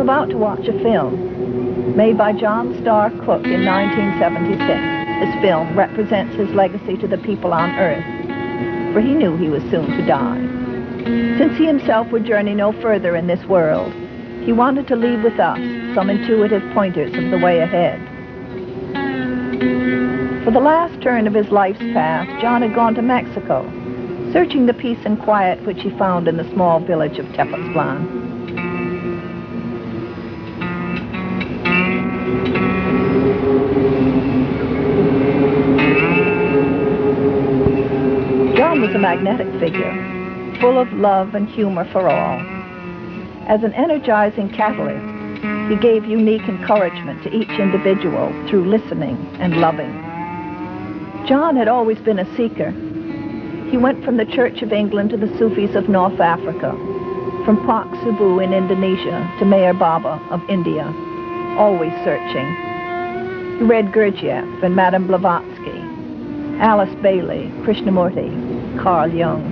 about to watch a film made by Starr Cooke in 1976. This film represents his legacy to the people on Earth, for he knew he was soon to die. Since he himself would journey no further in this world, he wanted to leave with us some intuitive pointers of the way ahead. For the last turn of his life's path, John had gone to Mexico, searching the peace and quiet which he found in the small village of Tepoztlan. John was a magnetic figure, full of love and humor for all. As an energizing catalyst, he gave unique encouragement to each individual through listening and loving. John had always been a seeker. He went from the Church of England to the Sufis of North Africa, from Pak Subu in Indonesia to Meher Baba of India, always searching. He read Gurdjieff and Madame Blavatsky, Alice Bailey, Krishnamurti, Carl Jung.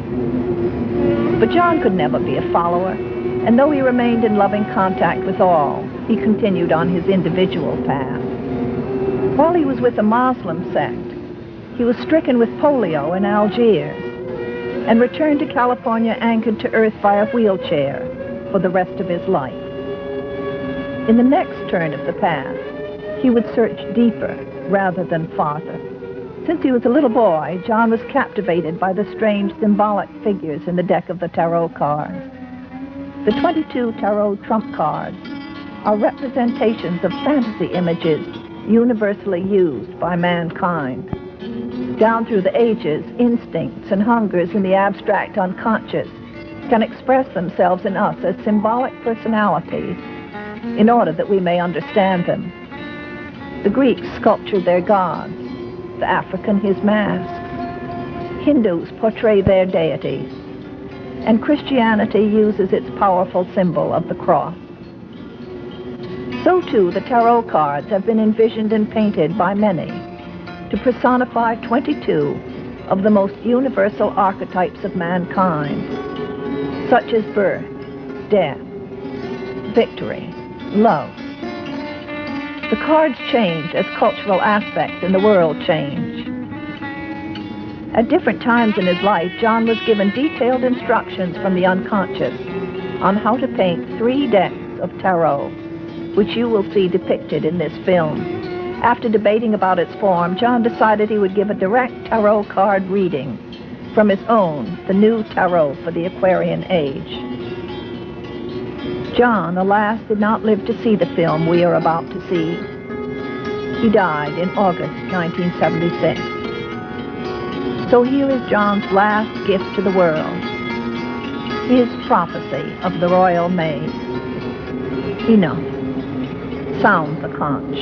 But John could never be a follower, and though he remained in loving contact with all, he continued on his individual path. While he was with the Muslim sect, he was stricken with polio in Algiers and returned to California anchored to earth by a wheelchair for the rest of his life. In the next turn of the path, he would search deeper rather than farther. Since he was a little boy, John was captivated by the strange symbolic figures in the deck of the tarot cards. The 22 tarot trump cards are representations of fantasy images universally used by mankind. Down through the ages, instincts and hungers in the abstract unconscious can express themselves in us as symbolic personalities in order that we may understand them. The Greeks sculptured their gods, the African his masks. Hindus portray their deities, and Christianity uses its powerful symbol of the cross. So too, the tarot cards have been envisioned and painted by many to personify 22 of the most universal archetypes of mankind, such as birth, death, victory, love. The cards change as cultural aspects in the world change. At different times in his life, John was given detailed instructions from the unconscious on how to paint 3 decks of tarot, which you will see depicted in this film. After debating about its form, John decided he would give a direct tarot card reading from his own, the new tarot for the Aquarian Age. John, alas, did not live to see the film we are about to see. He died in August 1976. So here is John's last gift to the world, his prophecy of the Royal Maid. Enough. Sound the conch.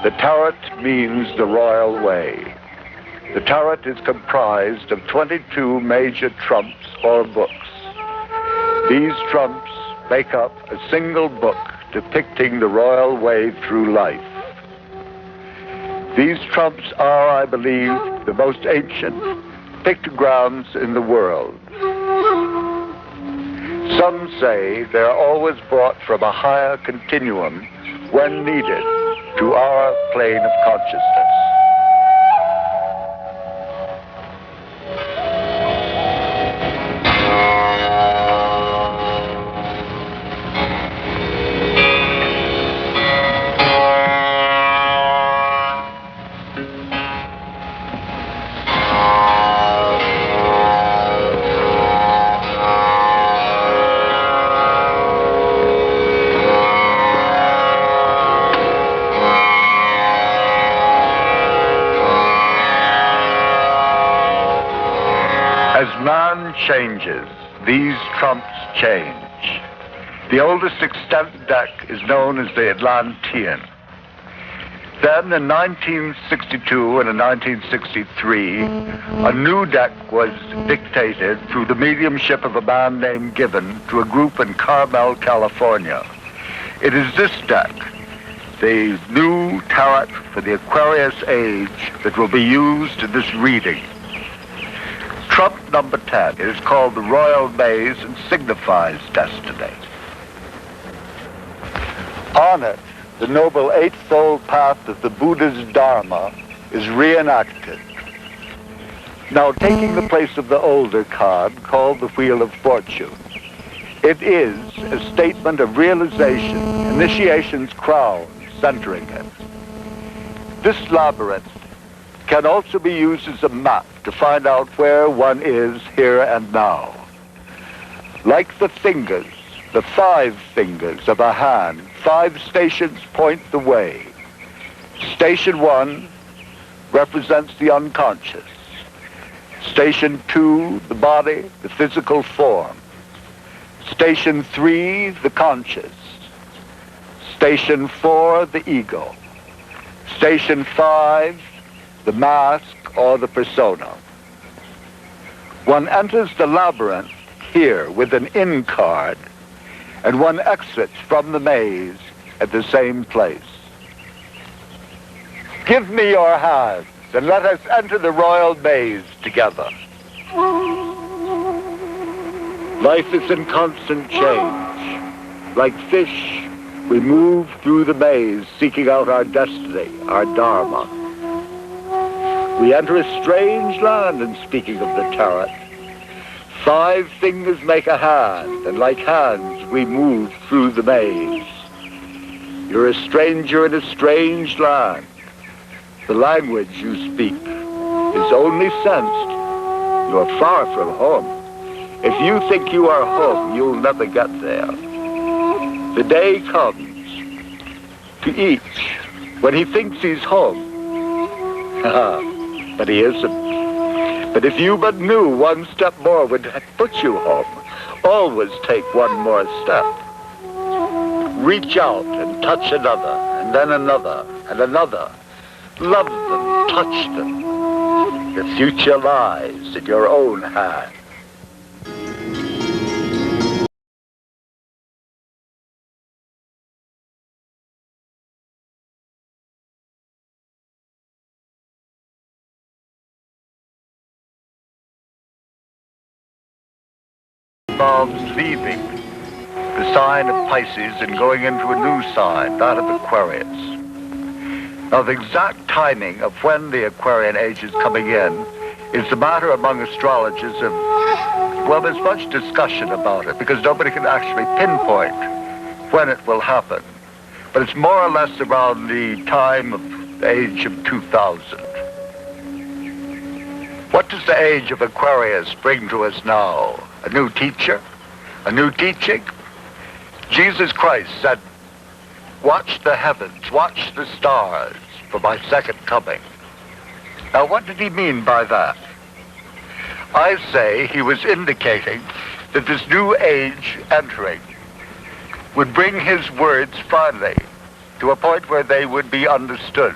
The tarot means the royal way. The tarot is comprised of 22 major trumps or books. These trumps make up a single book depicting the royal way through life. These trumps are, I believe, the most ancient pictograms in the world. Some say they are always brought from a higher continuum when needed to our plane of consciousness. As man changes, these trumps change. The oldest extant deck is known as the Atlantean. Then in 1962 and in 1963, a new deck was dictated through the mediumship of a man named Gibbon to a group in Carmel, California. It is this deck, the new tarot for the Aquarius Age, that will be used in this reading. Trump number 10 is called the Royal Maze and signifies destiny. On it, the noble eightfold path of the Buddha's Dharma is reenacted. Now, taking the place of the older card called the Wheel of Fortune, it is a statement of realization, initiation's crown centering it. This labyrinth can also be used as a map to find out where one is here and now. Like the fingers, the 5 fingers of a hand, 5 stations point the way. Station 1 represents the unconscious. Station 2, the body, the physical form. Station 3, the conscious. Station 4, the ego. Station 5, the mask or the persona. One enters the labyrinth here with an in card, and one exits from the maze at the same place. Give me your hands, and let us enter the royal maze together. Life is in constant change. Like fish, we move through the maze, seeking out our destiny, our dharma. We enter a strange land in speaking of the tarot. 5 fingers make a hand, and like hands, we move through the maze. You're a stranger in a strange land. The language you speak is only sensed. You're far from home. If you think you are home, you'll never get there. The day comes to each when he thinks he's home. But he isn't. But if you but knew one step more would put you home, always take one more step. Reach out and touch another, and then another, and another. Love them, touch them. The future lies in your own hand. Involves leaving the sign of Pisces and going into a new sign, that of Aquarius. Now, the exact timing of when the Aquarian Age is coming in is a matter among astrologers of, well, there's much discussion about it because nobody can actually pinpoint when it will happen. But it's more or less around the time of the age of 2000. What does the age of Aquarius bring to us now? A new teacher? A new teaching? Jesus Christ said, watch the heavens, watch the stars for my second coming. Now, what did he mean by that? I say he was indicating that this new age entering would bring his words finally to a point where they would be understood.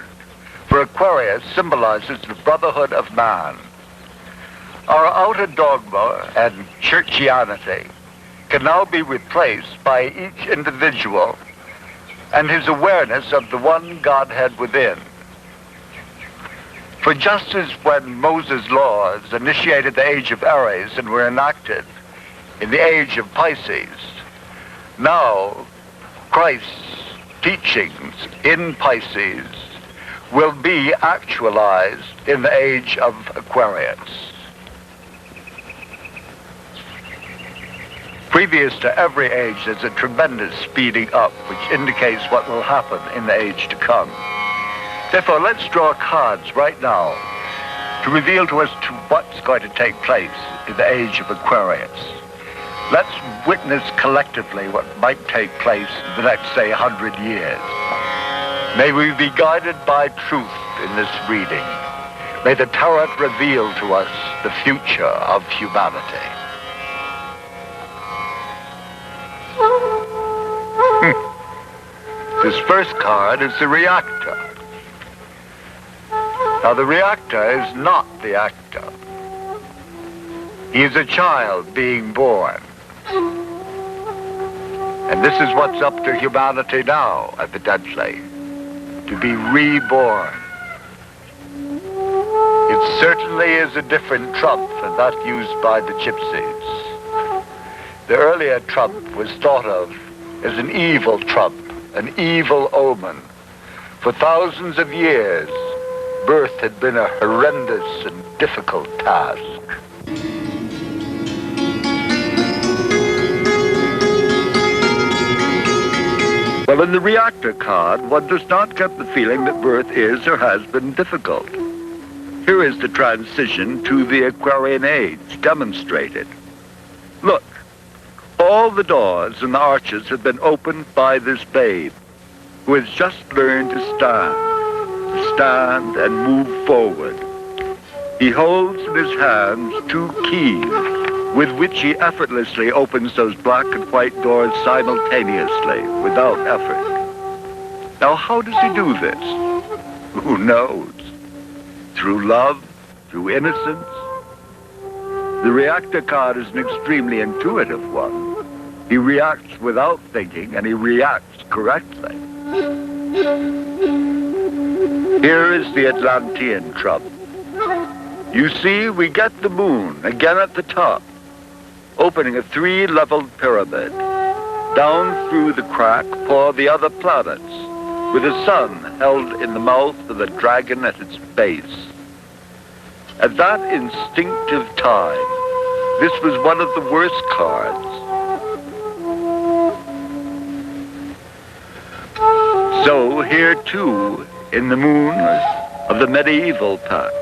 For Aquarius symbolizes the brotherhood of man. Our outer dogma and churchianity can now be replaced by each individual and his awareness of the one Godhead within. For just as when Moses' laws initiated the age of Aries and were enacted in the age of Pisces, now Christ's teachings in Pisces will be actualized in the age of Aquarius. Previous to every age, there's a tremendous speeding up, which indicates what will happen in the age to come. Therefore, let's draw cards right now to reveal to us what's going to take place in the age of Aquarius. Let's witness collectively what might take place in the next, say, 100 years. May we be guided by truth in this reading. May the tarot reveal to us the future of humanity. This first card is the reactor. Now, the reactor is not the actor. He is a child being born. And this is what's up to humanity now, evidently, to be reborn. It certainly is a different trump than that used by the gypsies. The earlier trump was thought of as an evil trump, an evil omen. For thousands of years, birth had been a horrendous and difficult task. Well, in the reactor card, one does not get the feeling that birth is or has been difficult. Here is the transition to the Aquarian Age demonstrated. Look, all the doors and the arches have been opened by this babe, who has just learned to stand and move forward. He holds in his hands two keys, with which he effortlessly opens those black and white doors simultaneously, without effort. Now, how does he do this? Who knows? Through love, through innocence. The reactor card is an extremely intuitive one. He reacts without thinking, and he reacts correctly. Here is the Atlantean trump. You see, we get the moon again at the top, opening a three-leveled pyramid. Down through the crack pour the other planets, with the sun held in the mouth of the dragon at its base. At that instinctive time, this was one of the worst cards. So here too, in the moon of the medieval pack,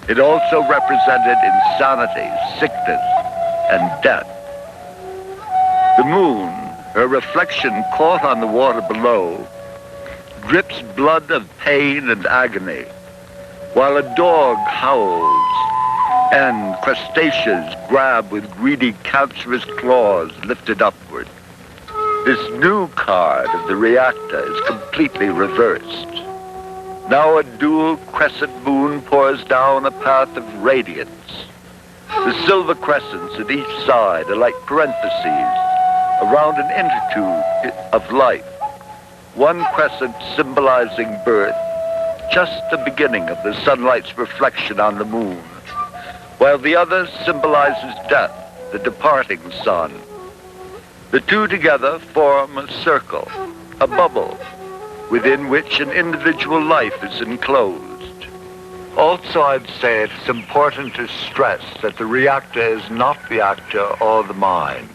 it also represented insanity, sickness, and death. The moon, her reflection caught on the water below, drips blood of pain and agony, while a dog howls and crustaceans grab with greedy, cancerous claws lifted upward. This new card of the reactor is completely reversed. Now a dual crescent moon pours down a path of radiance. The silver crescents at each side are like parentheses around an interlude of life. One crescent symbolizing birth, just the beginning of the sunlight's reflection on the moon, while the other symbolizes death, the departing sun. The two together form a circle, a bubble, within which an individual life is enclosed. Also, I'd say it's important to stress that the reactor is not the actor or the mind.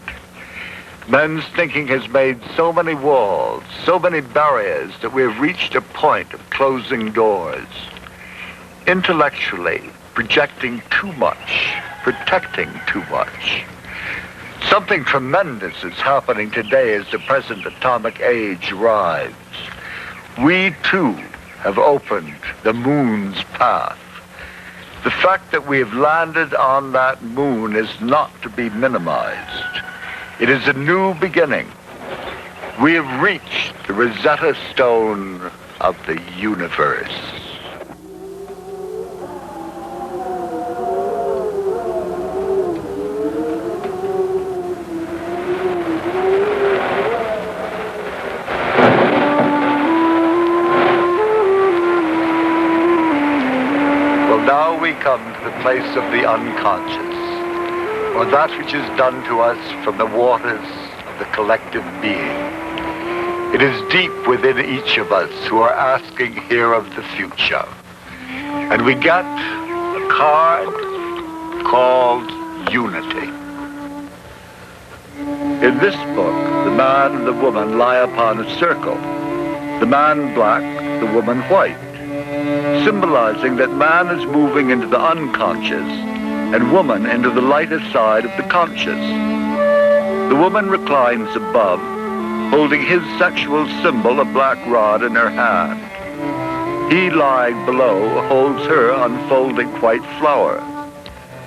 Men's thinking has made so many walls, so many barriers, that we have reached a point of closing doors. Intellectually, projecting too much, protecting too much. Something tremendous is happening today as the present atomic age arrives. We, too, have opened the moon's path. The fact that we have landed on that moon is not to be minimized. It is a new beginning. We have reached the Rosetta Stone of the universe. Now we come to the place of the unconscious, or that which is done to us from the waters of the collective being. It is deep within each of us who are asking here of the future. And we get a card called Unity. In this book, the man and the woman lie upon a circle. The man black, the woman white, symbolizing that man is moving into the unconscious and woman into the lighter side of the conscious. The woman reclines above, holding his sexual symbol, a black rod, in her hand. He, lying below, holds her unfolding white flower.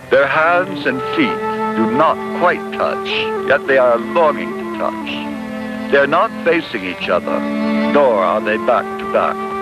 Their hands and feet do not quite touch, yet they are longing to touch. They are not facing each other, nor are they back to back.